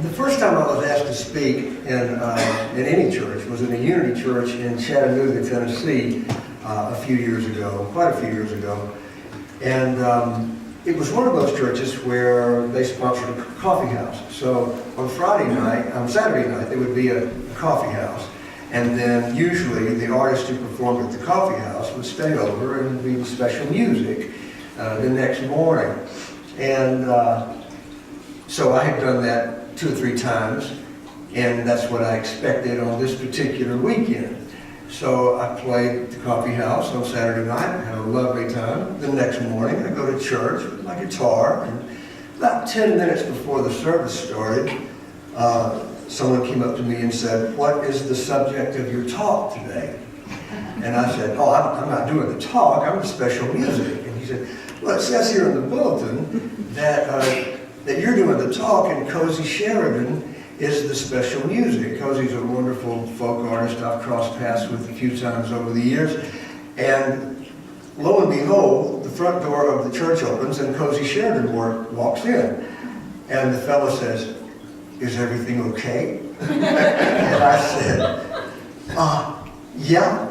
The first time I was asked to speak in any church was in a Unity church in Chattanooga, Tennessee, quite a few years ago. And it was one of those churches where they sponsored a coffee house. So on Saturday night, there would be a coffee house. And then usually the artist who performed at the coffee house would stay over and read special music the next morning. And so I had done that 2 or 3 times, and that's what I expected on this particular weekend. So I played at the coffee house on Saturday night, had a lovely time. The next morning I go to church with my guitar, and about 10 minutes before the service started, someone came up to me and said, "What is the subject of your talk today?" And I said, "Oh, I'm not doing the talk, I'm the special music." And he said, "Well, it says here in the bulletin that you're doing the talk, and Cozy Sheridan is the special music." Cozy's a wonderful folk artist I've crossed paths with a few times over the years. And lo and behold, the front door of the church opens and Cozy Sheridan walks in. And the fellow says, "Is everything okay?" And I said, "Yeah.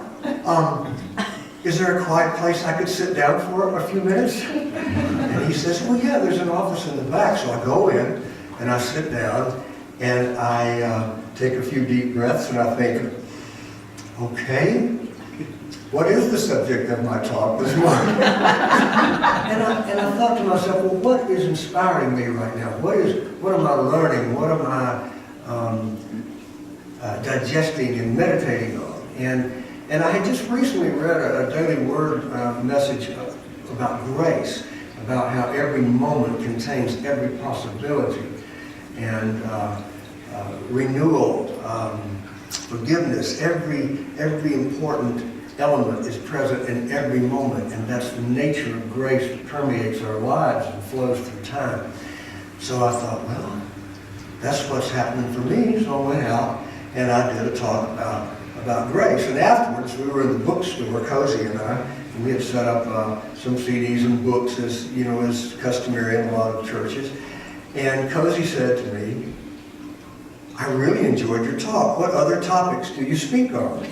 Is there a quiet place I could sit down for a few minutes?" And he says, "Well, yeah, there's an office in the back." So I go in and I sit down and I take a few deep breaths and I think, okay, what is the subject of my talk this morning? and I thought to myself, well, what is inspiring me right now? What am I learning? What am I digesting and meditating on? And I had just recently read a Daily Word message about grace, about how every moment contains every possibility, and renewal, forgiveness. Every important element is present in every moment, and that's the nature of grace that permeates our lives and flows through time. So I thought, well, that's what's happening for me. So I went out and I did a talk about grace. And afterwards, we were in the bookstore, Cozy and I, and we had set up some CDs and books, as you know, as customary in a lot of churches. And Cozy said to me, "I really enjoyed your talk. What other topics do you speak on?"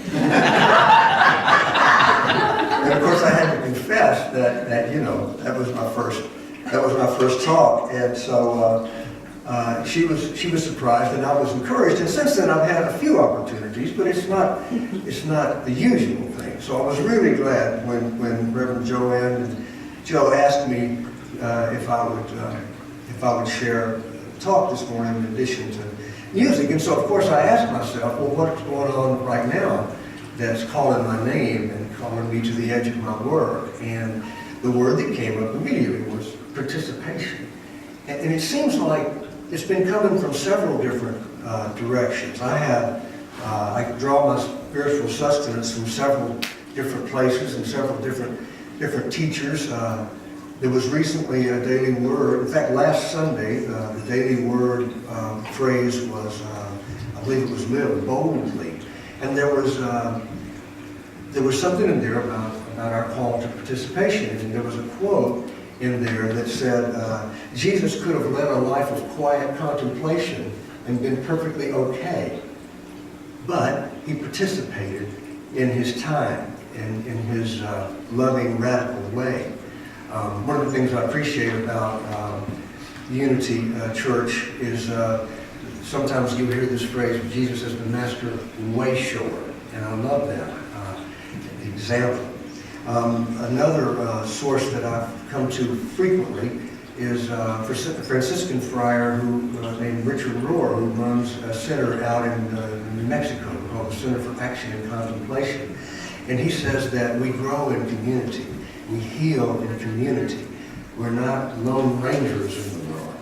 And of course, I had to confess that you know, that was my first talk, and so she was surprised, and I was encouraged. And since then, I've had a few opportunities, but it's not the usual thing. So I was really glad when Reverend Joanne and Joe asked me if I would share a talk this morning in addition to music. And so, of course, I asked myself, well, what's going on right now that's calling my name and calling me to the edge of my work? And the word that came up immediately was participation. And it seems like it's been coming from several different directions. I draw my spiritual sustenance from several different places and several different teachers. There was recently a Daily Word. In fact, last Sunday, the Daily Word phrase was, I believe it was "Live Boldly," and there was something in there about our call to participation, and there was a quote in there that said, "Jesus could have led a life of quiet contemplation and been perfectly okay, but he participated in his time and in his loving, radical way." One of the things I appreciate about Unity Church is sometimes you hear this phrase, "Jesus is the master way shower," and I love that example. Another source that I've come to frequently is a Franciscan friar named Richard Rohr, who runs a center out in New Mexico called the Center for Action and Contemplation. And he says that we grow in community. We heal in community. We're not lone rangers in the world.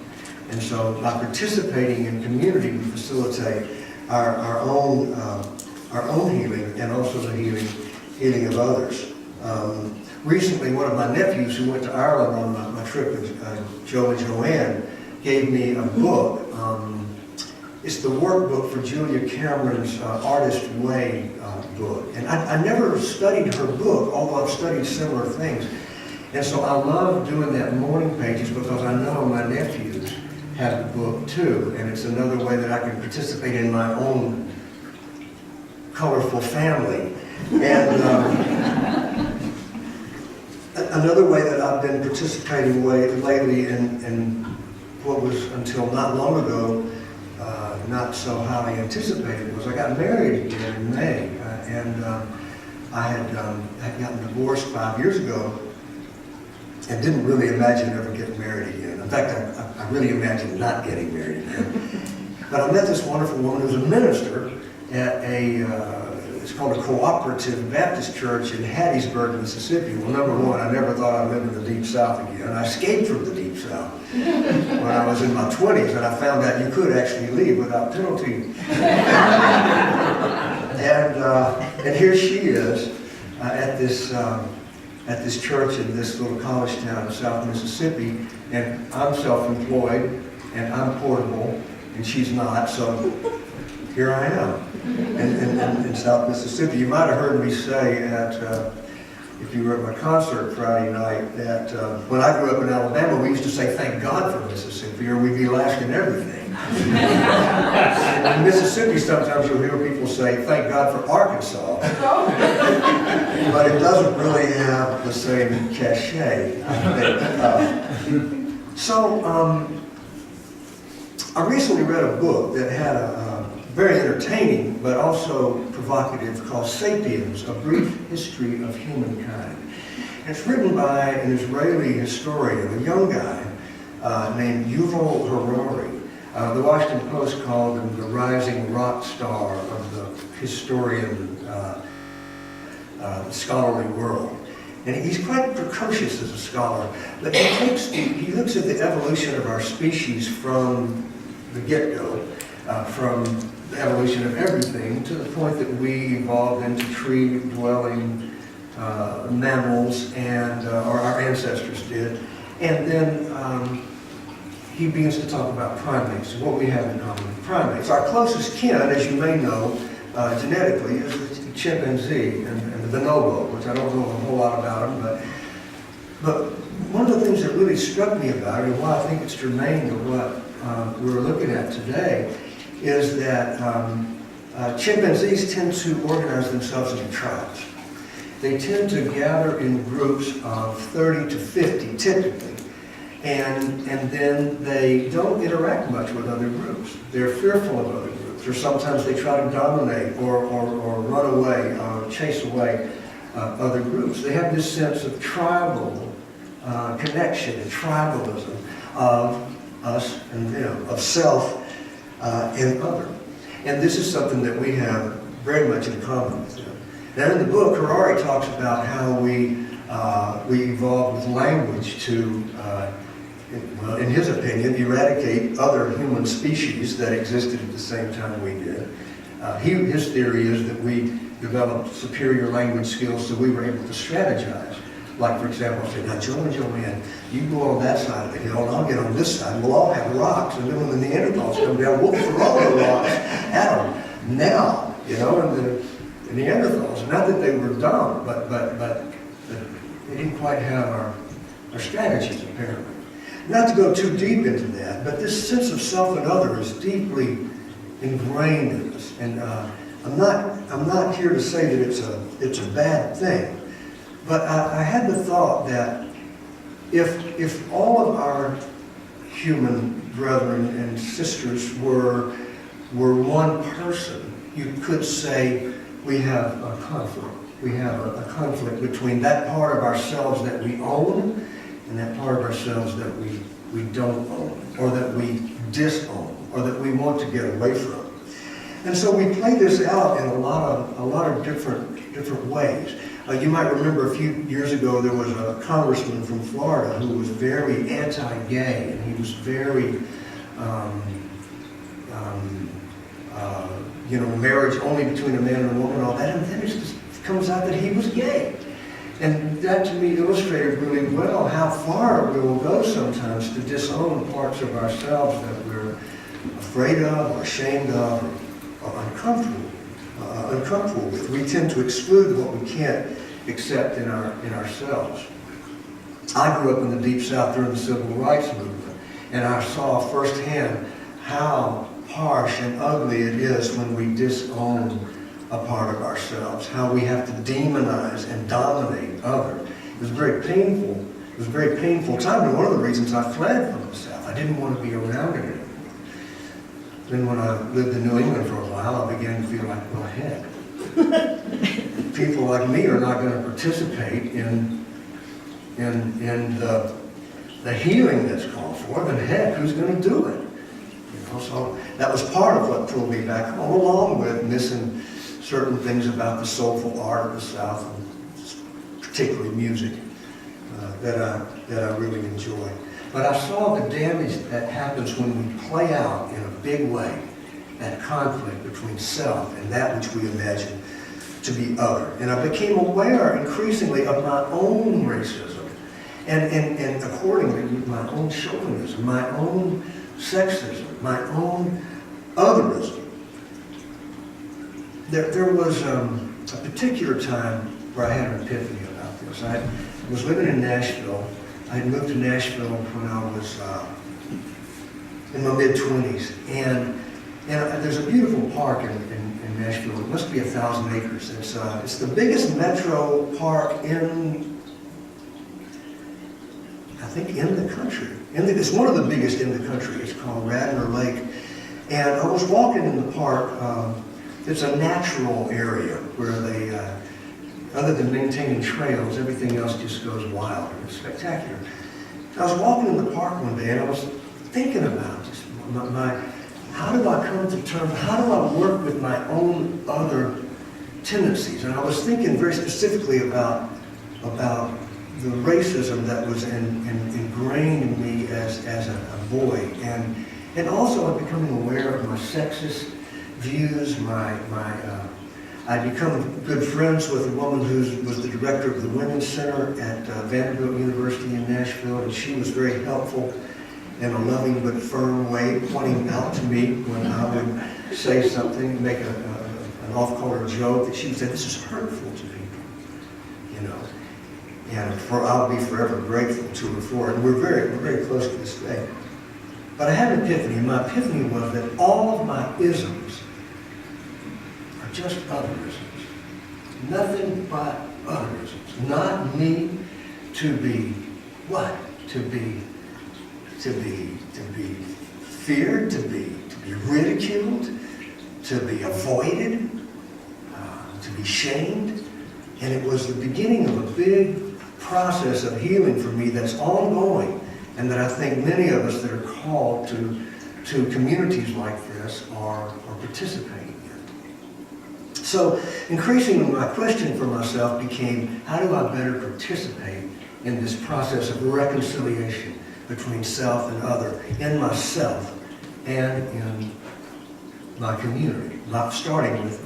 And so by participating in community, we facilitate our own healing and also the healing of others. Recently, one of my nephews who went to Ireland on my trip with Joe and Joanne gave me a book. It's the workbook for Julia Cameron's Artist Way book. And I never studied her book, although I've studied similar things. And so I love doing that morning pages because I know my nephews have the book too, and it's another way that I can participate in my own colorful family. And another way that I've been participating lately in what was until not long ago not so highly anticipated was I got married again in May, and I had gotten divorced 5 years ago and didn't really imagine ever getting married again. In fact, I really imagined not getting married again. But I met this wonderful woman who's a minister at it's called a Cooperative Baptist Church in Hattiesburg, Mississippi. Well, number one, I never thought I'd live in the Deep South again. I escaped from the Deep South when I was in my 20s, and I found out you could actually leave without penalty. And here she is at this church in this little college town in South Mississippi, and I'm self-employed, and I'm portable, and she's not, so here I am in South Mississippi. You might have heard me say if you were at my concert Friday night, that when I grew up in Alabama, we used to say, thank God for Mississippi, or we'd be last in everything. In Mississippi, sometimes you'll hear people say, thank God for Arkansas. But it doesn't really have the same cachet, I think. I recently read a book that had a very entertaining but also provocative called Sapiens, A Brief History of Humankind. And it's written by an Israeli historian, a young guy named Yuval Harari. The Washington Post called him the rising rock star of the historian scholarly world. And he's quite precocious as a scholar, but he looks at the evolution of our species from the get-go, from the evolution of everything to the point that we evolved into tree-dwelling mammals, and or our ancestors did. And then he begins to talk about primates, what we have in common with primates. Our closest kin, as you may know, genetically, is the chimpanzee and the bonobo, which I don't know a whole lot about them, but one of the things that really struck me about it, and why I think it's germane to what we're looking at today, is that chimpanzees tend to organize themselves into tribes. They tend to gather in groups of 30 to 50, typically, and then they don't interact much with other groups. They're fearful of other groups, or sometimes they try to dominate or run away, or chase away other groups. They have this sense of tribal connection and tribalism of us and them, of self and other. And this is something that we have very much in common with them. Now in the book, Harari talks about how we evolved with language to, well, in his opinion, eradicate other human species that existed at the same time we did. His theory is that we developed superior language skills so we were able to strategize. Like, for example, I say, now Joe and Joanne, you go on that side of the hill and I'll get on this side. We'll all have rocks, and then when the Neanderthals come down, we'll throw the rocks at them. Now, you know, and the Neanderthals, not that they were dumb, but they didn't quite have our strategies, apparently. Not to go too deep into that, but this sense of self and other is deeply ingrained in us. And I'm not here to say that it's a bad thing. But I had the thought that if all of our human brethren and sisters were one person, you could say we have a conflict. We have a conflict between that part of ourselves that we own and that part of ourselves that we don't own, or that we disown, or that we want to get away from. And so we play this out in a lot of different ways. You might remember a few years ago there was a congressman from Florida who was very anti-gay, and he was very, marriage only between a man and a woman, all that, and then it just comes out that he was gay. And that to me illustrated really well how far we will go sometimes to disown parts of ourselves that we're afraid of, or ashamed of, or uncomfortable with. We tend to exclude what we can't accept in ourselves. I grew up in the Deep South during the Civil Rights Movement, and I saw firsthand how harsh and ugly it is when we disown a part of ourselves, how we have to demonize and dominate others. It was very painful. It was a very painful time, and one of the reasons I fled from the South. I didn't want to be around it anymore. Then when I lived in New England for a while, I began to feel like, well, heck, people like me are not going to participate in the healing that's called for, then heck, who's going to do it? You know, so that was part of what pulled me back home, along with missing certain things about the soulful art of the South, and particularly music, that I really enjoy. But I saw the damage that happens when we play out in a big way that conflict between self and that which we imagine to be other. And I became aware increasingly of my own racism and accordingly my own chauvinism, my own sexism, my own otherism. There was a particular time where I had an epiphany about this. I was living in Nashville. I had moved to Nashville when I was in my mid-20s. And there's a beautiful park in Nashville. It must be 1,000 acres. It's the biggest metro park in, I think, in the country. It's one of the biggest in the country. It's called Radnor Lake. And I was walking in the park. It's a natural area where they, other than maintaining trails, everything else just goes wild. It's spectacular. I was walking in the park one day and I was thinking about this. How do I come to terms, how do I work with my own other tendencies? And I was thinking very specifically about the racism that was ingrained in me as a boy. And also I'm becoming aware of my sexist views, I'd become good friends with a woman who was the director of the Women's Center at Vanderbilt University in Nashville, and she was very helpful in a loving but firm way, pointing out to me when I would say something, make an off-color joke, that she would say, this is hurtful to people, you know. And I'll be forever grateful to her for it, and we're very close to this day. But I had an epiphany, and my epiphany was that all of my isms are just otherisms. Nothing but otherisms. Not me to be what? To be feared, to be ridiculed, to be avoided, to be shamed. And it was the beginning of a big process of healing for me that's ongoing, and that I think many of us that are called to communities like this are participating in. So increasingly my question for myself became, how do I better participate in this process of reconciliation between self and other, in myself and in my community? Not starting with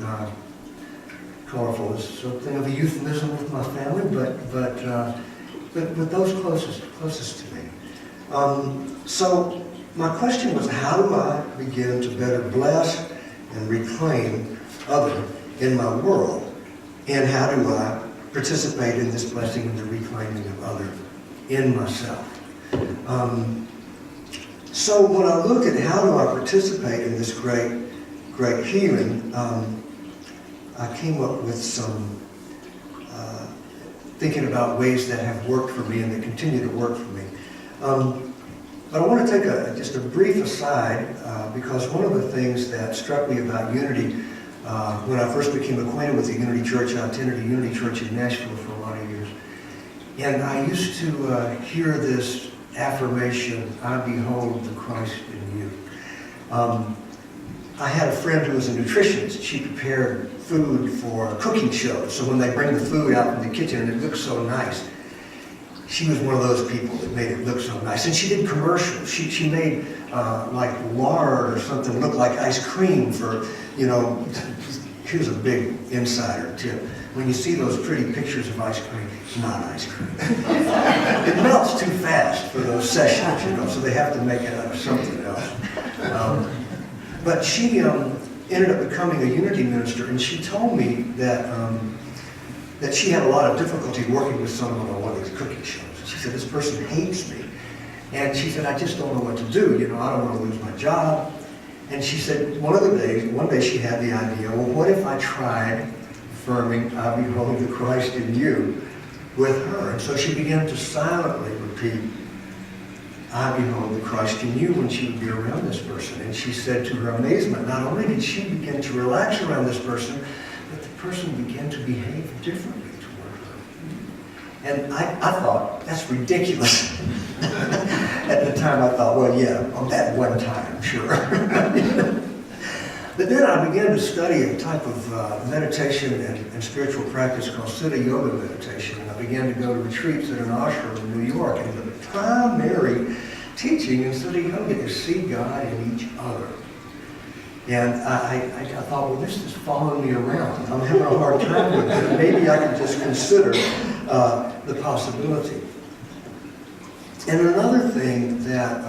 colorful is something of a euphemism with my family, but those closest to me. So my question was, how do I begin to better bless and reclaim other in my world? And how do I participate in this blessing and the reclaiming of other in myself? So when I look at how do I participate in this great healing, I came up with some thinking about ways that have worked for me and that continue to work for me. But I want to take just a brief aside because one of the things that struck me about Unity when I first became acquainted with the Unity Church, I attended a Unity Church in Nashville for a lot of years, and I used to hear this affirmation, I behold the Christ in you. I had a friend who was a nutritionist. She prepared food for cooking shows, so when they bring the food out from the kitchen and it looks so nice, she was one of those people that made it look so nice. And she did commercials. She made like lard or something look like ice cream for, you know, here's a big insider tip. When you see those pretty pictures of ice cream, it's not ice cream. It melts too fast for those sessions, you know, so they have to make it out of something else. But she ended up becoming a Unity minister, and she told me that she had a lot of difficulty working with someone on one of these cooking shows. She said, this person hates me And she said, I just don't know what to do. You know, I don't want to lose my job. And she said, one day she had the idea, well, what if I tried affirming, I behold the Christ in you with her? And so she began to silently repeat, I behold the Christ in you when she would be around this person. And she said to her amazement, not only did she begin to relax around this person, but the person began to behave differently toward her. And I thought, that's ridiculous. At the time I thought, well, yeah, on that one time, sure. But then I began to study a type of meditation and spiritual practice called Siddha Yoga meditation. And I began to go to retreats at an ashram in New York. And the primary teaching in Siddha Yoga is see God in each other. And I thought, well, this is following me around. I'm having a hard time with it. Maybe I could just consider the possibility. And another thing that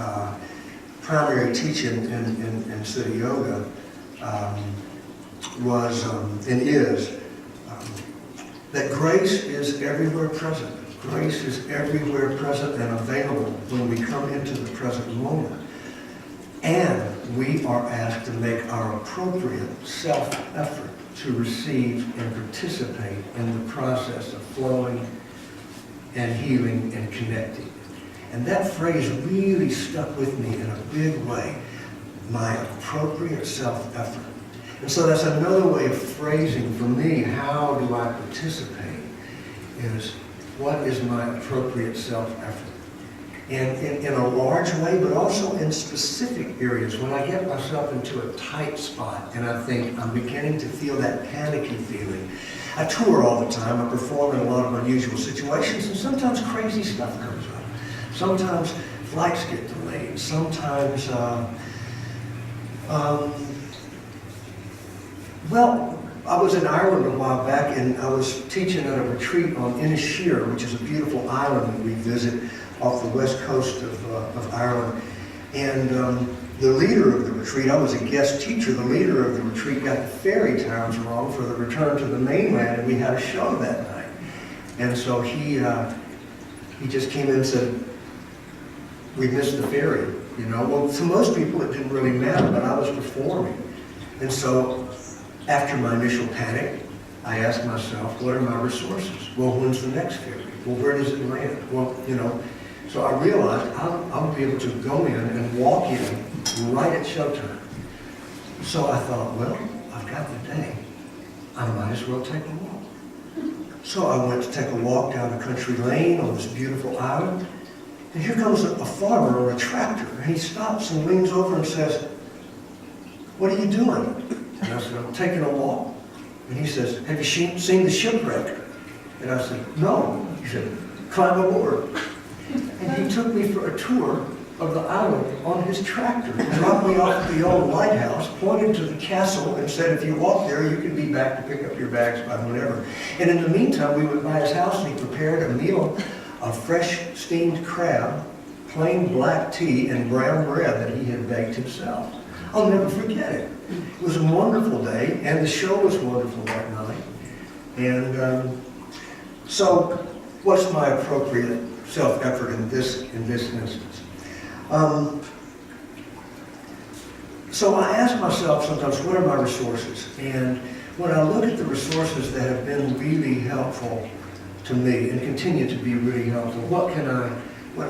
primary teaching in Siddha Yoga was and is that grace is everywhere present. Grace is everywhere present and available when we come into the present moment. And we are asked to make our appropriate self-effort to receive and participate in the process of flowing and healing and connecting. And that phrase really stuck with me in a big way, my appropriate self-effort. And so that's another way of phrasing for me, how do I participate, is what is my appropriate self-effort? And in a large way, but also in specific areas. When I get myself into a tight spot and I think I'm beginning to feel that panicky feeling. I tour all the time, I perform in a lot of unusual situations, and sometimes crazy stuff comes up. Sometimes flights get delayed. Sometimes, well, I was in Ireland a while back, and I was teaching at a retreat on Inisheer, which is a beautiful island that we visit off the west coast of Ireland. And the leader of the retreat, I was a guest teacher, the leader of the retreat got the ferry times wrong for the return to the mainland, and we had a show that night. And so he just came in and said, we missed the ferry, you know. Well, to most people it didn't really matter, but I was performing. And so after my initial panic, I asked myself, what are my resources? Well, when's the next ferry? Well, where does it land? Well, you know, so I realized I'll be able to go in and walk in right at showtime. So I thought, well, I've got the day. I might as well take a walk. So I went to take a walk down a country lane on this beautiful island. And here comes a farmer on a tractor, and he stops and leans over and says, what are you doing? And I said, I'm taking a walk. And he says, have you seen the shipwreck? And I said, no. He said, climb aboard. And he took me for a tour of the island on his tractor. He dropped me off at the old lighthouse, pointed to the castle, and said, if you walk there, you can be back to pick up your bags by whenever. And in the meantime, we went by his house, and he prepared a meal of fresh steamed crab, plain black tea, and brown bread that he had baked himself. I'll never forget it. It was a wonderful day, and the show was wonderful that night. And so, what's my appropriate self-effort in this instance? So I ask myself sometimes, what are my resources? And when I look at the resources that have been really helpful to me and continue to be really helpful, what can I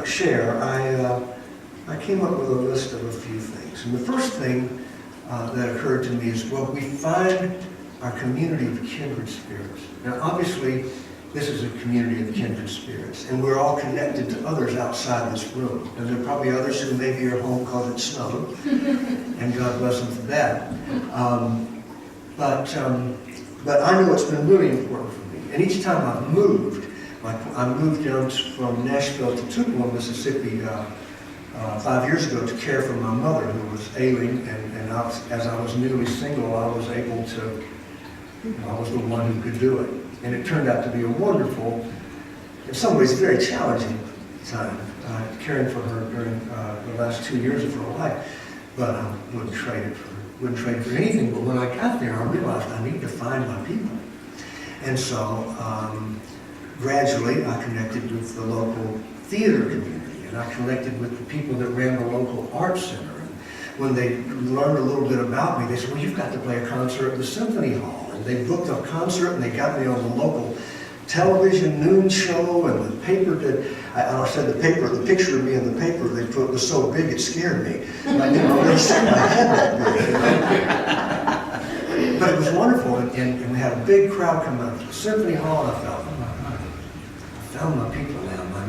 share? I came up with a list of a few things. And the first thing that occurred to me is, well, we find our community of kindred spirits. Now, obviously, this is a community of kindred spirits, and we're all connected to others outside this room. And there are probably others who maybe are home because it snowed, and God bless them for that. But I know it's been really important for me. And each time I've moved, like I moved down from Nashville to Tupelo, Mississippi 5 years ago to care for my mother who was ailing, and as I was newly single, I was able to, I was the one who could do it. And it turned out to be a wonderful, in some ways very challenging time, caring for her during the last 2 years of her life. But I wouldn't trade it for anything. But when I got there, I realized I need to find my people. And so gradually I connected with the local theater community. and I connected with the people that ran the local arts center. And when they learned a little bit about me, they said, well, you've got to play a concert at the Symphony Hall. And they booked a concert, and they got me on the local television noon show, and the paper did, I said the picture of me in the paper they put was so big it scared me. I didn't really see my head that big, you know? But it was wonderful, and we had a big crowd come out to the Symphony Hall, and I felt, I found my people now, my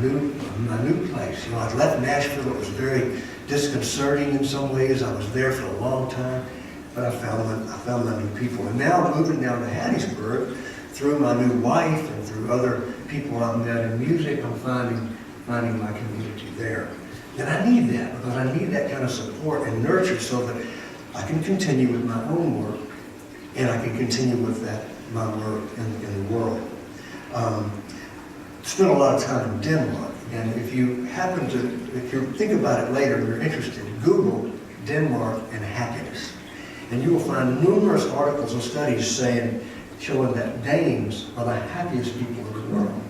new place. You know, I'd left Nashville, it was very disconcerting in some ways. I was there for a long time, but I found my new people. And now moving down to Hattiesburg, through my new wife and through other people I've met in music, I'm finding my community there. And I need that, because I need that kind of support and nurture so that I can continue with my own work, and I can continue with my work in the world. Spent a lot of time in Denmark, and if you think about it later and you're interested, Google Denmark and happiness. And you will find numerous articles and studies showing that Danes are the happiest people in the world.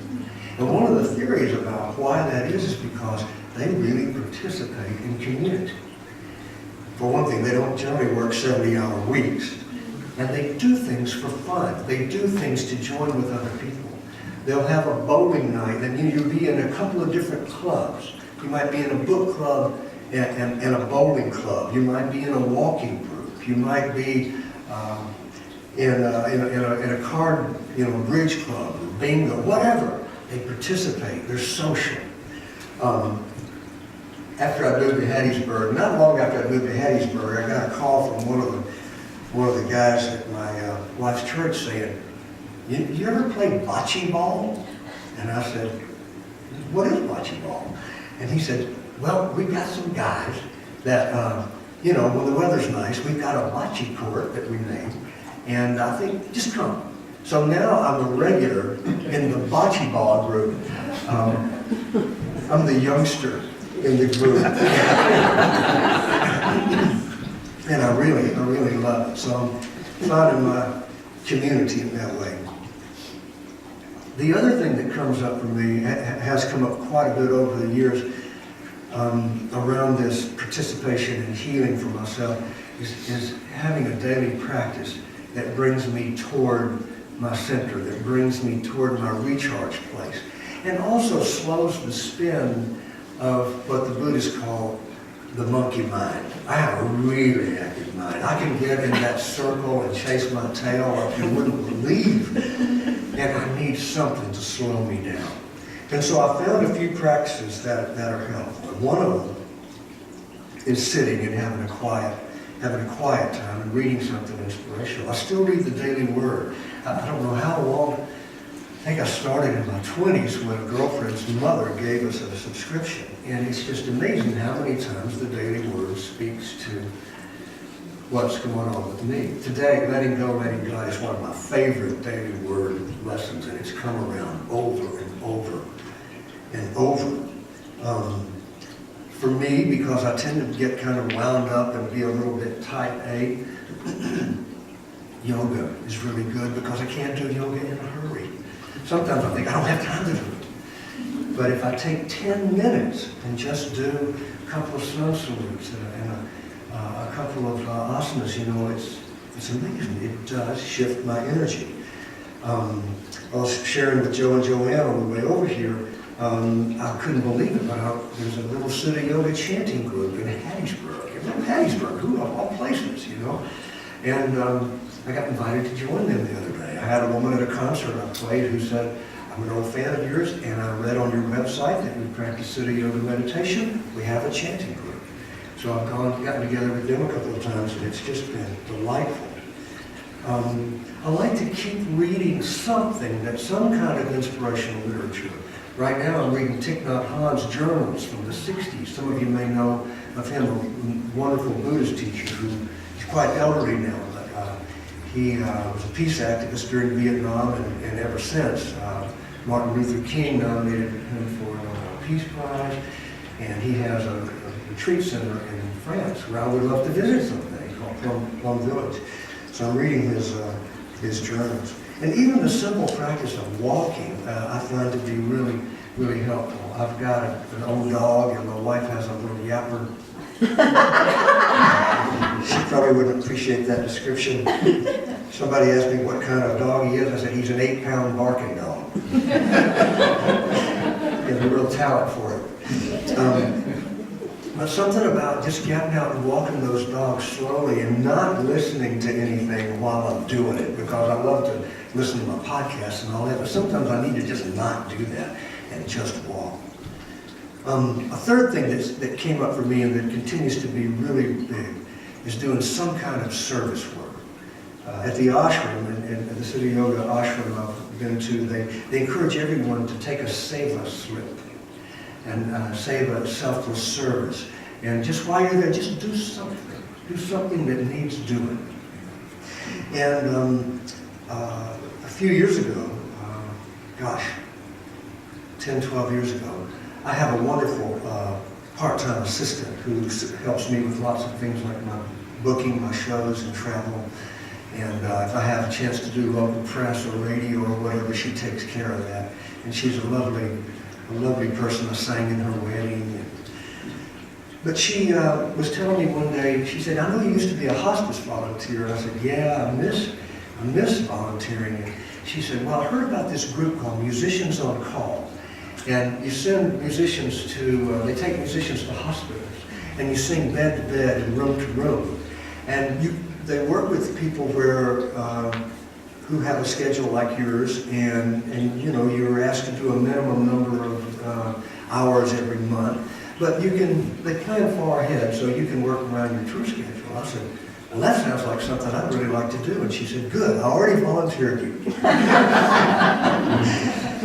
And one of the theories about why that is because they really participate in community. For one thing, they don't generally work 70-hour weeks. And they do things for fun. They do things to join with other people. They'll have a bowling night, and you'll be in a couple of different clubs. You might be in a book club and a bowling club. You might be in a walking group. You might be in a card, bridge club, bingo, whatever. They participate. They're social. After I moved to Hattiesburg, not long after I moved to Hattiesburg, I got a call from one of the guys at my wife's church saying, you ever play bocce ball? And I said, what is bocce ball? And he said, well, we've got some guys that, when the weather's nice, we've got a bocce court that we made. And I think, just come. So now I'm a regular in the bocce ball group. I'm the youngster in the group. And I really love it. So I'm finding my community in that way. The other thing that comes up for me, has come up quite a bit over the years, around this participation and healing for myself, is having a daily practice that brings me toward my center, that brings me toward my recharge place, and also slows the spin of what the Buddhists call the monkey mind. I have a really active mind. I can get in that circle and chase my tail like you wouldn't believe, and I need something to slow me down. And so I found a few practices that are helpful. One of them is sitting and having a quiet time and reading something inspirational. I still read the Daily Word. I don't know how long. I think I started in my 20s when a girlfriend's mother gave us a subscription. And it's just amazing how many times the Daily Word speaks to what's going on with me. Today, letting go is one of my favorite Daily Word lessons, and it's come around over and over and over. For me, because I tend to get kind of wound up and be a little bit type A, yoga is really good because I can't do yoga in a hurry. Sometimes I think I don't have time to do it. But if I take 10 minutes and just do a couple of sun salutes and a couple of asanas, it's amazing. It does shift my energy. I was sharing with Joe and Joanne on the way over here. I couldn't believe it, but there's a little Siddha Yoga chanting group in Hattiesburg. Hattiesburg, who of all places, And I got invited to join them the other day. I had a woman at a concert I played who said, I'm an old fan of yours, and I read on your website that you practice Siddha Yoga meditation. We have a chanting group. So I've gotten together with them a couple of times, and it's just been delightful. I like to keep reading something that's some kind of inspirational literature. Right now I'm reading Thich Nhat Hanh's journals from the 60s. Some of you may know of him, a wonderful Buddhist teacher who is quite elderly now, but he was a peace activist during Vietnam and ever since. Martin Luther King nominated him for a Nobel Peace Prize, and he has a retreat center in France where I would love to visit someday called Plum Village. So I'm reading his journals. And even the simple practice of walking, I find to be really, really helpful. I've got an old dog, and my wife has a little yapper. She probably wouldn't appreciate that description. Somebody asked me what kind of dog he is. I said, he's an 8-pound barking dog. He has a real talent for it. But something about just getting out and walking those dogs slowly and not listening to anything while I'm doing it, because I love to listen to my podcasts and all that, but sometimes I need to just not do that and just walk. A third thing that came up for me and that continues to be really big is doing some kind of service work. At the ashram, in the City Yoga ashram I've been to, they encourage everyone to take a seva slip and save a selfless service. And just while you're there, just do something. Do something that needs doing. And a few years ago, 10, 12 years ago, I have a wonderful part-time assistant who helps me with lots of things like my booking, my shows and travel. And if I have a chance to do local press or radio or whatever, she takes care of that. And she's a lovely person. I sang in her wedding. But she was telling me one day, she said, I know you used to be a hospice volunteer. And I said, yeah, I miss volunteering. And she said, well, I heard about this group called Musicians on Call. And you send musicians to, they take musicians to hospitals. And you sing bed to bed and room to room. And they work with people who have a schedule like yours, and you know, you're asked to do a minimum number of hours every month, but they plan far ahead, so you can work around your tour schedule. I said, well, that sounds like something I'd really like to do. And she said, good, I already volunteered you.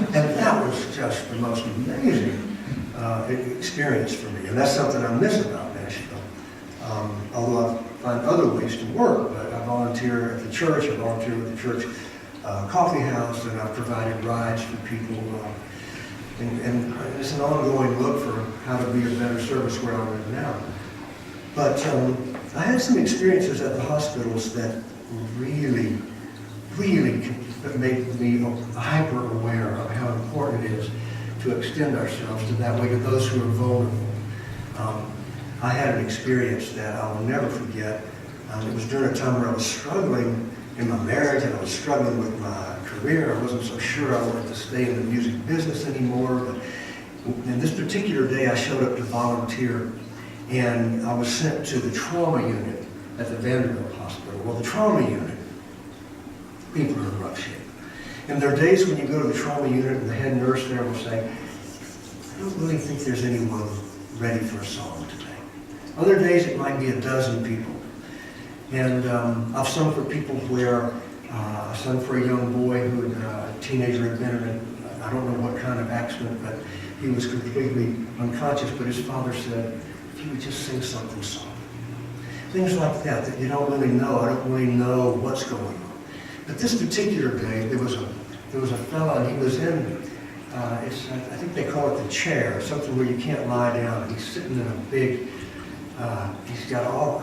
And that was just the most amazing experience for me, and that's something I miss about Nashville. Although I find other ways to work, but I volunteer at the church, I volunteer with the church coffee house, and I've provided rides for people. And it's an ongoing look for how to be a better service where I live now. But I had some experiences at the hospitals that really made me hyper aware of how important it is to extend ourselves to that way to those who are vulnerable. I had an experience that I will never forget. It was during a time where I was struggling in my marriage and I was struggling with my career. I wasn't so sure I wanted to stay in the music business anymore. But in this particular day, I showed up to volunteer, and I was sent to the trauma unit at the Vanderbilt Hospital. Well, the trauma unit, people are in rough shape. And there are days when you go to the trauma unit and the head nurse there will say, I don't really think there's anyone ready for a song today. Other days it might be a dozen people. And I've sung for people where I sung for a young boy who a teenager had been in I don't know what kind of accident, but he was completely unconscious, but his father said, if you would just sing something soft. Things like that you don't really know. I don't really know what's going on. But this particular day, there was a fellow, and he was in, I think they call it the chair, something where you can't lie down. He's sitting in a big, he's got all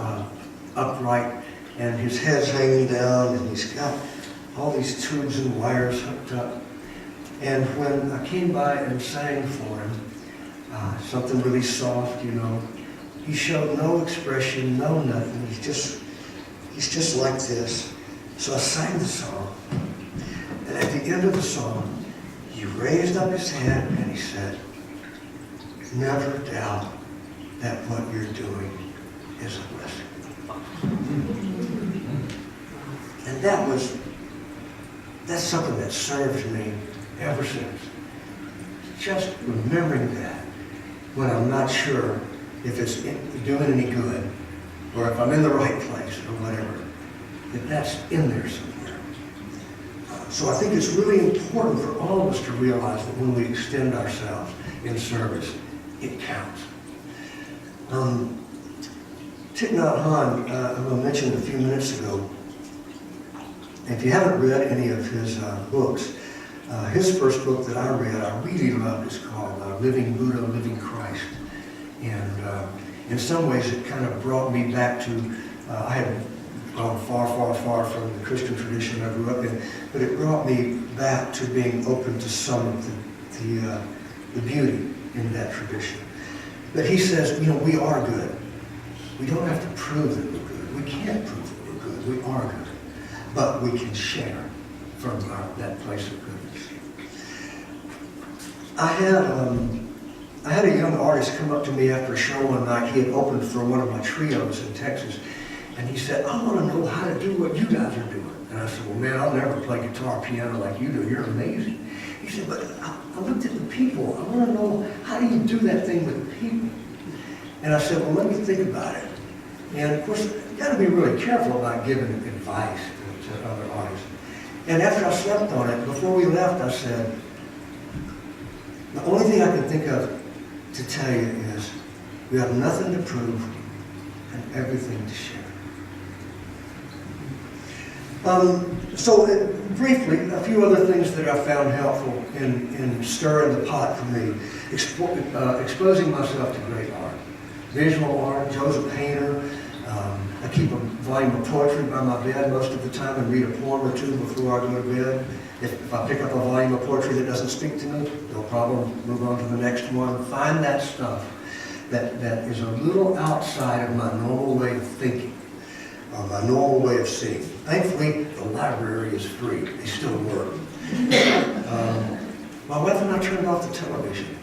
upright, and his head's hanging down, and he's got all these tubes and wires hooked up. And when I came by and sang for him, something really soft, you know, he showed no expression, no nothing. He's just like this. So I sang the song, and at the end of the song, he raised up his hand and he said, never doubt that what you're doing is a blessing. And that's something that served me ever since. Just remembering that when I'm not sure if it's doing any good or if I'm in the right place or whatever, that's in there somewhere. So I think it's really important for all of us to realize that when we extend ourselves in service, it counts. Thich Nhat Hanh, who I mentioned a few minutes ago, if you haven't read any of his books, his first book that I read, I really loved, is called Living Buddha, Living Christ. And in some ways it kind of brought me back to, I had gone far, far, far from the Christian tradition I grew up in, but it brought me back to being open to some of the beauty in that tradition. But he says, we are good. We don't have to prove that we're good. We can't prove that we're good. We are good. But we can share from that place of goodness. I had a young artist come up to me after a show one night. He had opened for one of my trios in Texas. And he said, I want to know how to do what you guys are doing. And I said, well, man, I'll never play guitar, piano like you do. You're amazing. He said, but I looked at the people. I want to know, how do you do that thing with the people? And I said, well, let me think about it. And of course, you got to be really careful about giving advice to other artists. And after I slept on it, before we left, I said, the only thing I can think of to tell you is, we have nothing to prove and everything to share. Briefly, a few other things that I found helpful in stirring the pot for me. Exposing myself to great art. Visual art, Joe's a painter. I keep a volume of poetry by my bed most of the time and read a poem or two before I go to bed. If I pick up a volume of poetry that doesn't speak to me, no problem, move on to the next one. Find that stuff that is a little outside of my normal way of thinking. My normal way of seeing. Thankfully, the library is free. They still work. My wife and I turned off the television.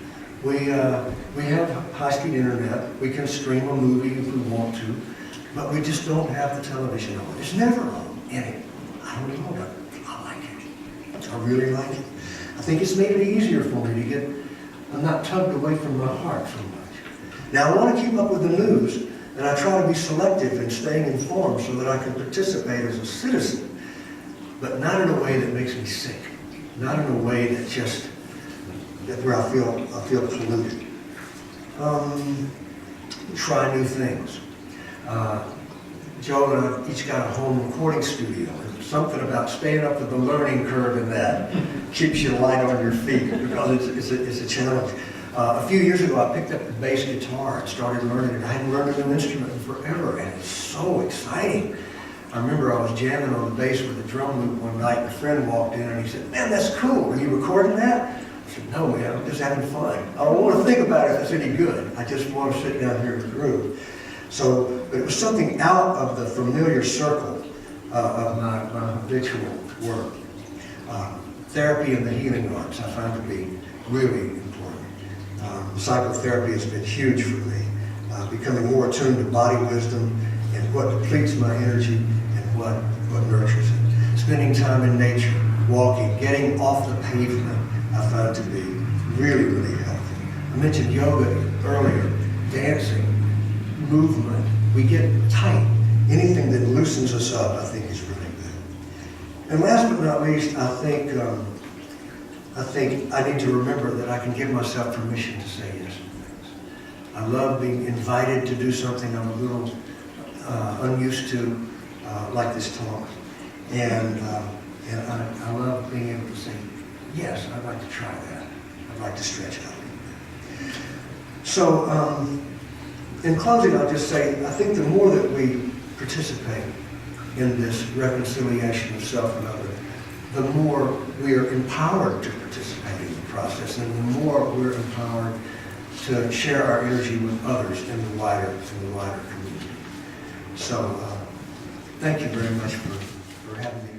We have high-speed internet. We can stream a movie if we want to, but we just don't have the television on. It's never on. And I don't know, but I like it. I really like it. I think it's made it easier for me to get, I'm not tugged away from my heart so much. Now, I want to keep up with the news, and I try to be selective in staying informed so that I can participate as a citizen, but not in a way that makes me sick, not in a way that just, where I feel polluted. Try new things. Joe and I each got a home recording studio. There's something about staying up to the learning curve in that keeps you light on your feet because it's a challenge. A few years ago, I picked up the bass guitar and started learning it. I hadn't learned a new instrument in forever, and it's so exciting. I remember I was jamming on the bass with a drum loop one night, and a friend walked in and he said, man, that's cool. Are you recording that? I said, no, man, I'm just having fun. I don't want to think about it if it's any good. I just want to sit down here and groove. But it was something out of the familiar circle of my habitual work. Therapy and the healing arts I find to be really important. Psychotherapy has been huge for me, becoming more attuned to body wisdom and what depletes my energy and what nurtures it. Spending time in nature, walking, getting off the pavement, I found to be really, really helpful. I mentioned yoga earlier, dancing, movement. We get tight. Anything that loosens us up, I think, is really good. And last but not least, I think I need to remember that I can give myself permission to say yes to things. I love being invited to do something I'm a little unused to, like this talk. And I love being able to say, yes, I'd like to try that. I'd like to stretch out a little bit. So, in closing, I'll just say, I think the more that we participate in this reconciliation of self and other, the more we are empowered to participate in the process, and the more we're empowered to share our energy with others in the wider community. So, thank you very much for having me.